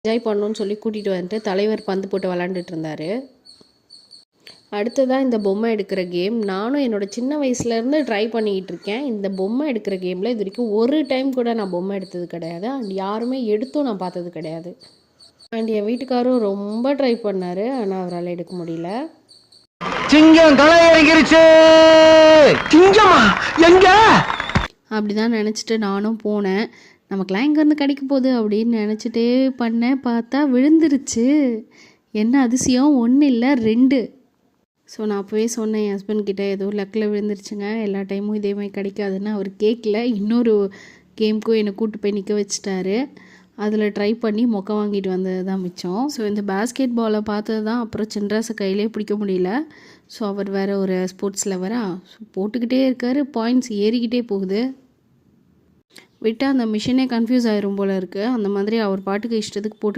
Enjoy பண்ணணும்னு சொல்லி கூட்டிகிட்டு வந்துட்டு தலைவர் பந்து போட்டு விளாண்டுட்டு இருந்தார். அடுத்ததாக இந்த பொம்மை எடுக்கிற கேம் நானும் என்னோடய சின்ன வயசுலேருந்து ட்ரை பண்ணிக்கிட்டு இருக்கேன். இந்த பொம்மை எடுக்கிற கேமில் இது வரைக்கும் ஒரு டைம் கூட நான் பொம்மை எடுத்தது கிடையாது. அண்ட் யாருமே எடுத்தும் நான் பார்த்தது கிடையாது. அண்ட் என் வீட்டுக்காரும் ரொம்ப ட்ரை பண்ணார். ஆனால் அவரால் எடுக்க முடியல. சிங்கம் களை இறங்கிருச்சு. சிங்கமா எங்க? அப்படிதான் நினச்சிட்டு நானும் போனேன். நமக்குலாம் எங்கேருந்து கிடைக்க போகுது அப்படின்னு நினச்சிட்டே பண்ணேன். பார்த்தா விழுந்துருச்சு. என்ன அதிசயம், 1 இல்லை 2. ஸோ நான் அப்போவே சொன்னேன் என் ஹஸ்பண்ட் கிட்டே, ஏதோ லக்கில் விழுந்துருச்சுங்க, எல்லா டைமும் இதே மாதிரி கிடைக்காதுன்னு. அவர் கேட்கல. இன்னொரு கேமுக்கும் என்னை கூப்பிட்டு போய் நிற்க வச்சிட்டாரு. அதில் ட்ரை பண்ணி மொக்க வாங்கிட்டு வந்தது தான் மிச்சம். ஸோ இந்த பேஸ்கெட் பாலை பார்த்தது தான் அப்புறம் சின்ராஸை கையிலே பிடிக்க முடியல. ஸோ அவர் வேறு ஒரு ஸ்போர்ட்ஸ் லவரா, ஸோ போட்டுக்கிட்டே இருக்கார். பாயிண்ட்ஸ் ஏறிக்கிட்டே போகுது. விட்டால் அந்த மிஷினே கன்ஃபியூஸ் ஆயிரும் போல் இருக்குது. அந்த மாதிரி அவர் பாட்டுக்கு இஷ்டத்துக்கு போட்டு